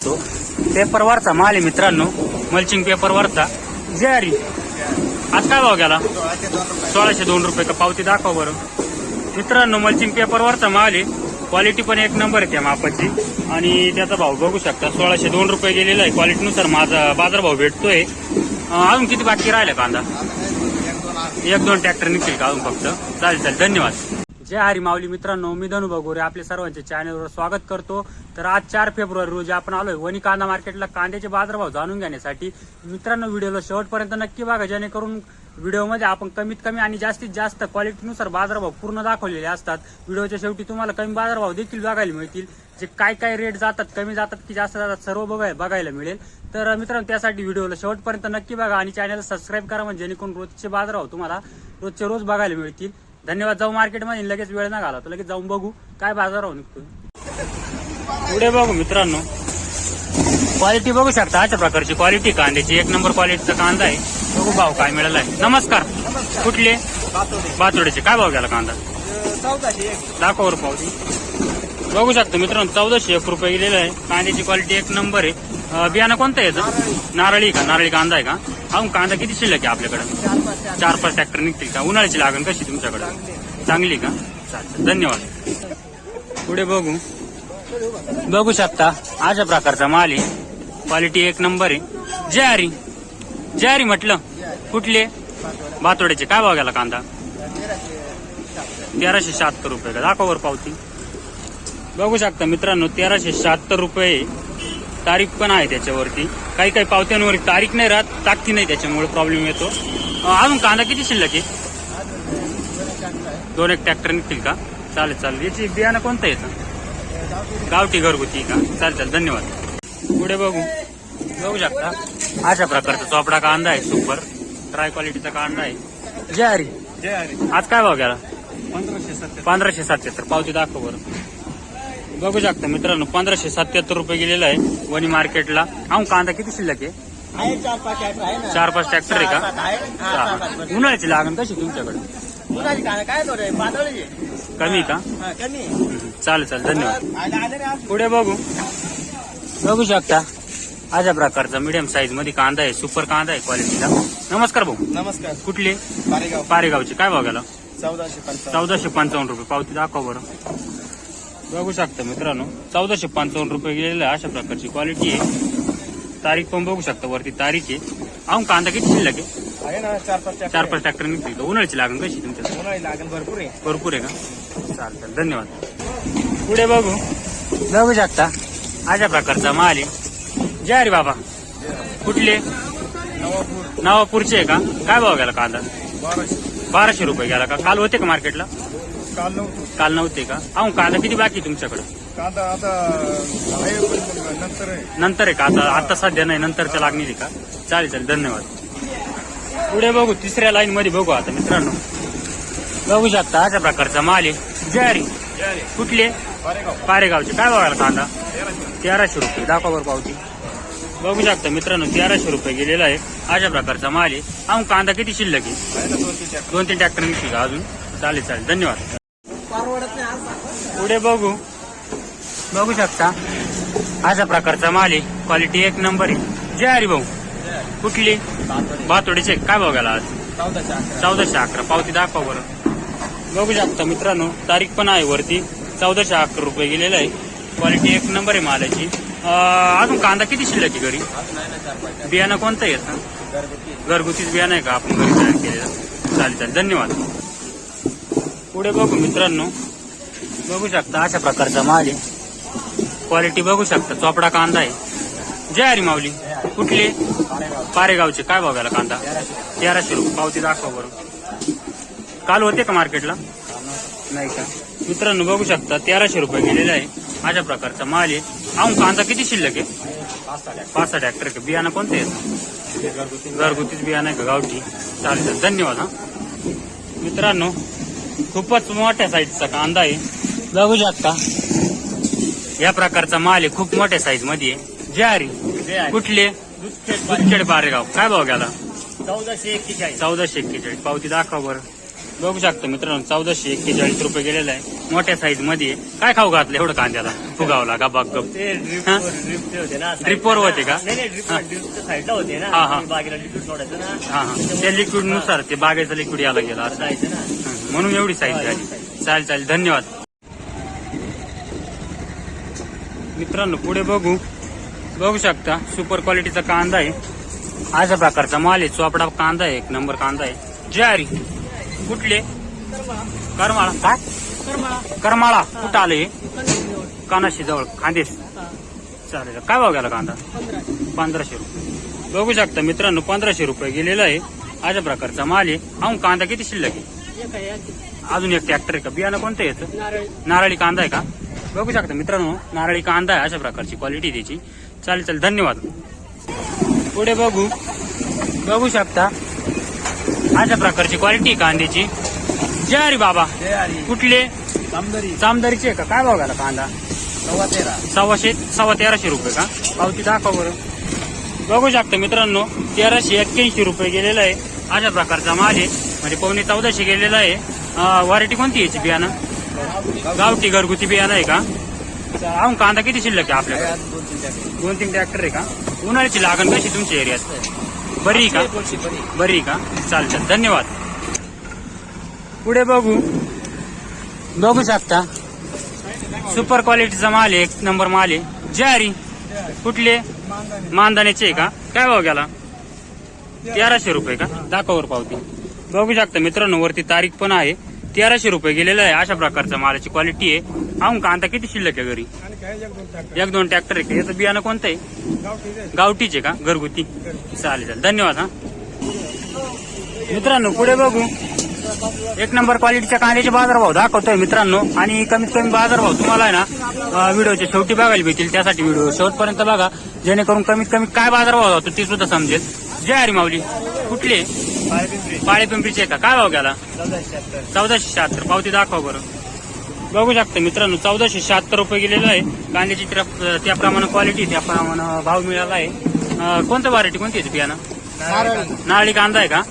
तो पेपरवरचा माल आहे मित्रांनो, मल्चिंग पेपरवरचा ज्वारी. आज काय भाव गेला? 1602 रुपये का. पावती दाखवा बरं मित्रांनो. मल्चिंग पेपरवरचा माल आहे, क्वालिटी पण एक नंबर आहे त्या मापाची आणि त्याचा भाव बघू शकता 1602 रुपये गेलेला आहे. क्वालिटीनुसार माझा बाजारभाव भेटतोय. अजून किती बाकी राहिला कांदा? एक दोन ट्रॅक्टर निघतील का अजून फक्त? चालेल, धन्यवाद. जय हरी माऊली मित्रांनो, मी धनु बगोरे आपले सर्वांचे चॅनलवर स्वागत करतो. तर आज 4 फेब्रुवारी रोजी आपण आलोय वणी कांदा मार्केटला कांद्याचे बाजारभाव जाणून घेण्यासाठी. मित्रांनो, व्हिडिओला शेवटपर्यंत नक्की बघा, जेणेकरून व्हिडिओमध्ये आपण कमीत कमी आणि जास्तीत जास्त क्वालिटीनुसार बाजारभाव पूर्ण दाखवलेले असतात. व्हिडिओच्या शेवटी तुम्हाला कमी बाजारभाव देखील बघायला मिळतील, जे काय रेट जातात, कमी जातात की जास्त जातात, सर्व बघायला मिळेल. तर मित्रांनो, त्यासाठी व्हिडिओला शेवटपर्यंत नक्की बघा आणि चॅनलला सबस्क्राईब करा, म्हणजे जेणेकरून रोजचे बाजारभाव तुम्हाला रोजचे रोज बघायला मिळतील. धन्यवाद. जाऊ मार्केटमध्ये, लगेच वेळ न घाला तर लगेच जाऊन बघू काय बाजारभाव निघतो. पुढे बघू मित्रांनो, क्वालिटी बघू शकता. अशा प्रकारची क्वालिटी कांद्याची, एक नंबर क्वालिटीचा कांदा आहे. बघू भाव काय मिळाला आहे. नमस्कार. कुठले? बातोडीचे. काय भाव गेला कांदा? 1401. दाखवावर पावती बघू शकता मित्रांनो, 1401 रुपये गेलेला आहे. कांद्याची क्वालिटी एक नंबर आहे. बियाणं कोणतं याचं? नारळी का? नारळी कांदा आहे का? अजून कांदा किती शिल्लक आहे आपल्याकडे? 4-5 ट्रॅक्टर निघतील का? उन्हाळ्याची लागण कशी तुमच्याकडे? चांगली का? चालतं, धन्यवाद. पुढे बघू शकता. अशा प्रकारचा माल आहे, क्वालिटी एक नंबर आहे. ज्वारी म्हटलं. कुठले? बातोड्याचे. काय भाव गेला कांदा? 1376 रुपये का? दाखवावर पावती बघू शकता मित्रांनो, 1376 रुपये. तारीख पण आहे त्याच्यावरती. काही पावत्यांवर तारीख नाही राहत, टाकती नाही, त्याच्यामुळे प्रॉब्लेम येतो. अजून कांदा किती शिल्लक आहे? 2-1 ट्रॅक्टर निघतील का? चालेल. याची बियाणं कोणतं याचं? गावठी घरगुती का? चालेल, धन्यवाद. पुढे बघू शकता. अशा प्रकारचा चोपडा कांदा आहे, सुपर ड्राय क्वालिटीचा कांदा आहे. ज्वारी. आज काय भाव गेला? 1577. पावती दाखव बरं. बघू शकता मित्रांनो, 1577 रुपये गेलेला आहे वणी मार्केटला. कांदा किती शिल्लक आहे? 4-5 ट्रॅक्टर आहे का? उन्हाळ्याची लागण कशी तुमच्याकडे? कमी का? चालेल, धन्यवाद. पुढे बघू शकता. अशा प्रकारचा मीडियम साईज मध्ये कांदा आहे, सुपर कांदा आहे क्वालिटीला. नमस्कार भाऊ. नमस्कार. कुठले? पारेगावचे. काय भाव गेला? 1455 रुपये. पावती दाखवा बरं. बघू शकता मित्रांनो, 1455 रुपये गेलेला आहे. अशा प्रकारची क्वालिटी आहे. तारीख पण बघू शकता, वरती तारीख आहे. कांदा किती शिल्लक आहे? 4-5 ट्रॅक्टर निघतील का? उन्हाळ्याची लागण कशी तुमच्या? उन्हाळी लागण भरपूर आहे का? चालतं, धन्यवाद. पुढे बघू शकता. अशा प्रकारचा माल आहे. ज्वारी बाबा. कुठले? नवापूरचे आहे का? काय भाव गेला कांदा? 1200 रुपये गेला का? काल होते का मार्केटला? काल नव्हते का? कांदा किती बाकी तुमच्याकडे? कांदा आता नंतर आहे का? आता सध्या नाही, नंतरच्या लागणी का? चालेल, धन्यवाद. पुढे बघू, तिसऱ्या लाईन मध्ये बघू आता मित्रांनो. बघू शकता. अशा प्रकारचा माल आहे. ज्वारी. कुठले? पारेगावचे. काय भाव गेला कांदा? 1300 रुपये. दाखवावर पावती बघू शकता मित्रांनो, 1300 रुपये गेलेला आहे. अशा प्रकारचा माल आहे. कांदा किती शिल्लक आहे? 2-3 ट्रॅक्टर निघतील का अजून? चालेल, धन्यवाद. पुढे बघू शकता. अशा प्रकारचा माल आहे, क्वालिटी एक नंबर आहे. ज्वारी भाऊ. कुठली? बातोडीचे. काय भाव गेला आज? 1411. पावती दाखवा बरं. बघू शकता मित्रांनो, तारीख पण आहे वरती. 1411 रुपये गेलेला आहे. क्वालिटी एक नंबर आहे मालाची. अजून कांदा किती शिल्लक आहे घरी? बियाणं कोणतं येतं? घरगुतीच बियाणं आहे का? आपण घरी तयार केलेलं. चालेल, धन्यवाद. पुढे बघू मित्रांनो, बघू शकता. अशा प्रकारचा माल आहे, क्वालिटी बघू शकता. चोपडा कांदा आहे. ज्वारी माऊली. कुठले? पारेगावचे. काय भाव गेला कांदा? 1300 रुपये. पावती दाखवा बरं. काल होते का मार्केटला? नाही का? मित्रांनो बघू शकता, 1300 रुपये गेलेला आहे. अशा प्रकारचा माल आहे. कांदा किती शिल्लक आहे? 5-6 ट्रॅक्टर का? बियाणं कोणतं आहे? घरगुतीच बियाणं आहे का? गावठी. चालेल, धन्यवाद. मित्रांनो, खूपच मोठ्या साईजचा कांदा आहे. बघू शकता. या प्रकारचा माल आहे, खूप मोठ्या साईज मध्ये आहे. ज्वारी. कुठले? दुधखेड पारेगाव. काय भाव गेला? 1441. 1441. पावती दाखवा बरं. बघू शकता मित्रांनो 1441 रुपये गेलेला आहे. मोठ्या साईज मध्ये आहे. काय खाऊ घातलं एवढं कांद्याला फुगावला गबाक गप? ते हा? ड्रिफ्ट होते ना ड्रिपवर होते का? नाही ड्रिफ्ट साईडला होते ना हा, हा. बागेला लिक्विड सोडायचं ना हा हा त्या लिक्विड नुसार ते बागेचं लिक्विड यायला गेलं असं जायचं ना म्हणून एवढी साईज झाली. चालेल धन्यवाद मित्रांनो. पुढे बघू शकता सुपर क्वालिटीचा कांदा आहे. अशा प्रकारचा माल आहे. चोपडा कांदा आहे. 1 नंबर कांदा आहे. ज्वारी कुठले? करमाळा. काय करमाळा कुठं आलं हे? कानाशी जवळ खांदेस. चालेल. काय भाव गेला कांदा? 1500 रुपये. बघू शकता मित्रांनो 1500 रुपये गेलेला आहे. अशा प्रकारचा माल आहे. अहो कांदा किती शिल्लक आहे? अजून एक ट्रॅक्टर आहे का? बियाणं कोणतं याचं? नारळी कांदा आहे का? बघू शकता मित्रांनो नारळी कांदा आहे. अशा प्रकारची क्वालिटी त्याची. चालेल धन्यवाद. पुढे बघू शकता अशा प्रकारची क्वालिटी कांद्याची. ज्वारी बाबा कुठले? चामदारीचे आहे का? काय भाव घाला कांदा? 1300 रुपये का? पावती दाखवा बरं. बघू शकता मित्रांनो 1381 रुपये गेलेला आहे. अशा प्रकारचा माल आहे. म्हणजे 1450 गेलेला आहे. व्हरायटी कोणती याची बियाणं? गावठी घरगुती बियाणं आहे का? अहो कांदा किती शिल्लक आहे आपल्याकडे? 2-3 ट्रॅक्टर आहे का? उन्हाळ्याची लागण कशी तुमच्या एरियात? बरी का? बरी का? चालतं धन्यवाद. पुढे बघू शकता सुपर क्वालिटीचा माल आहे. 1 नंबर माल आहे. ज्वारी कुठले? मानदाण्याचे आहे का? काय भाव गेला? 1300 रुपये का? दाखवावर पावती. बघू शकता मित्रांनो वरती तारीख पण आहे. 1300 रुपये गेलेला आहे. अशा प्रकारचा मालाची क्वालिटी आहे. अहो कांदा किती शिल्लक आहे घरी? 1-2 ट्रॅक्टर आहे का? याचं बियाणं कोणतं आहे? गावठीचे का? घरगुती. चालेल धन्यवाद. हा मित्रांनो पुढे 1 नंबर क्वालिटीच्या कांद्याचे बाजारभाव दाखवतोय मित्रांनो. आणि कमीत कमी बाजारभाव तुम्हाला आहे ना व्हिडिओच्या शेवटी बघायला भेटतील. त्यासाठी व्हिडिओ शेवटपर्यंत बघा जेणेकरून कमीत कमी काय बाजारभाव होतो ते सुद्धा समजेल. जय माऊली कुठले? पाळेपिंपरीचे का? काय भाव गेला? 1476. पावती दाखवा बरं. बघू शकता मित्रांनो 1476 रुपये गेलेला आहे. कांद्याची त्याप्रमाणे क्वालिटी त्याप्रमाणे भाव मिळाला आहे. कोणतं व्हरायटी कोणती आहे बियाणं? नारळी कांदा आहे का?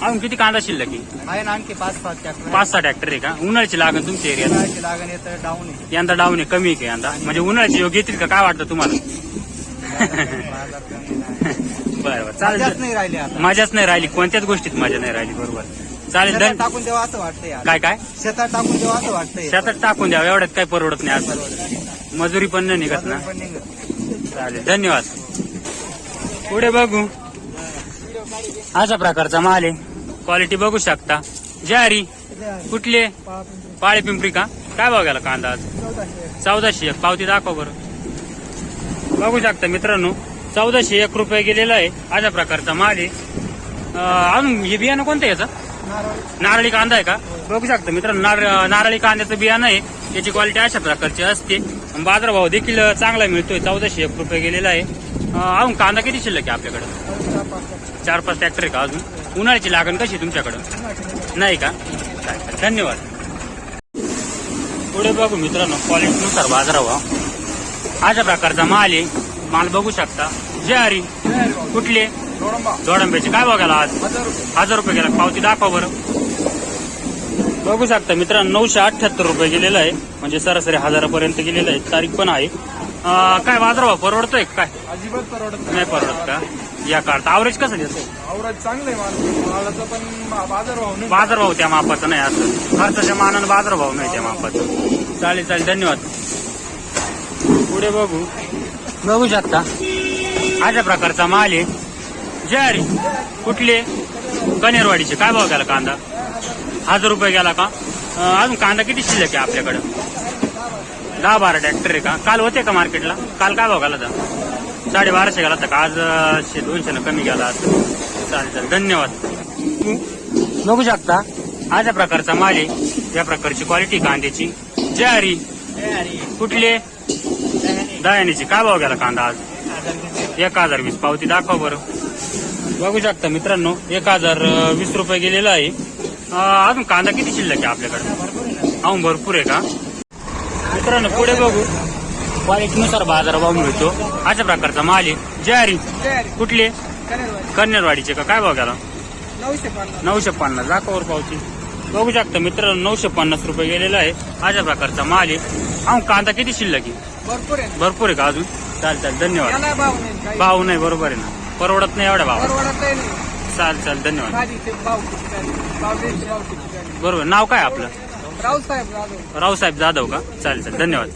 अजून किती कांदा शिल्लक आहे ना आणखी 5-6 ट्रॅक्टर आहे का? उन्हाळ्याची लागण तुमच्या एरियात? लागण येतं डाऊन आहे यंदा डाऊन आहे. कमी आहे का यंदा? म्हणजे उन्हाळ्याची योग येतील का? काय वाटतं तुम्हाला? बरोबर चालेल. नाही राहिले आता मजाच नाही राहिली. कोणत्याच गोष्टीत मजा नाही राहिली. बरोबर चालेल. टाकून द्यावा असं वाटतंय काय शेतात टाकून द्यावा असं वाटतंय. शेतात टाकून द्यावं एवढ्यात काही परवडत नाही. आज मजुरी पण नाही निघत ना. चालेल धन्यवाद. पुढे अशा प्रकारचा माल आहे. क्वालिटी बघू शकता. ज्वारी कुठले? पाळेपिंपरी का? काय भाव गेला कांदा आज? 1401. पावती दाखवा बरं. बघू शकता मित्रांनो 1401 रुपये गेलेला आहे. अशा प्रकारचा माल आहे. अजून हे बियाणं कोणतं याचं? नारळी कांदा आहे का? बघू शकता मित्रांनो नारळी कांद्याचं बियाणं आहे. याची क्वालिटी अशा प्रकारची असते. बाजारभाव देखील चांगला मिळतोय. 1401 रुपये गेलेला आहे. अजून कांदा किती शिल्लक आहे आपल्याकडे? 4-5 ट्रॅक्टर आहे का? अजून उन्हाळ्याची लागण कशी तुमच्याकडं? नाही का? धन्यवाद. पुढे बघू मित्रांनो क्वालिटीनुसार बाजारभाव अशा प्रकारचा माल आहे. माल बघू शकता. ज्वारी कुठले? दोडंब्याचे. काय बघायला आज? 1000 रुपये गेला. पावती दाखवा बरं. बघू शकता मित्रांनो 978 रुपये गेलेला आहे. म्हणजे सरासरी 1000पर्यंत गेलेला आहे. तारीख पण आहे. काय बाजारभाव परवडतोय काय? अजिबात परवडत नाही परवडत का? या काळात आवरेज कसं देतो? आवरेज चांगलं आहे मालाचा पण बाजारभाव नाही. बाजारभाव त्या मापाचा नाही. असं खर्चाच्या मानानं बाजारभाव नाही त्या मापाचा. चालेल धन्यवाद. पुढे बघू शकता अशा प्रकारचा माल आहे. ज्वारी कुठले? कनेरवाडीचे. काय भाव गेला कांदा? 1000 रुपये गेला का? अजून कांदा किती शिल्लक आहे आपल्याकडं? 10-12 ट्रॅक्टर आहे का? काल होते का मार्केटला? काल काय भाव गेला होता? 1250 गेला होता का? आज 200 कमी गेला असं. चालेल धन्यवाद. बघू शकता अशा प्रकारचा माल आहे. या प्रकारची क्वालिटी कांद्याची. ज्वारी कुठले? दयानीची. काय भाव गेला कांदा आज? 1020. पावती दाखवा बरं. बघू शकता मित्रांनो 1020 रुपये गेलेला आहे. अजून कांदा किती शिल्लक आहे आपल्याकडे? अजून भरपूर आहे का? मित्रांनो पुढे क्वालिटीनुसार बाजारभाव मिळतो. अशा प्रकारचा माल आहे. ज्वारी कुठले? कन्नेरवाडीचे का? काय भाव गेला? 950. 950. दाखवावर पावती. बघू शकता मित्रांनो 950 रुपये गेलेला आहे. अशा प्रकारचा माल आहे. कांदा किती शिल्लक आहे? भरपूर आहे. भरपूर आहे का अजून? चालेल धन्यवाद. याला भाव नाही काही. भाव नाही, बरोबर आहे ना, परवडत नाही एवढ्या भाव. परवडतही नाही. चालेल धन्यवाद. भाजीचे भाव किती झाले? भाव किती झाले? बरोबर. नाव काय आपलं? रावसाहेब जाधव. रावसाहेब जाधव का? चालेल धन्यवाद.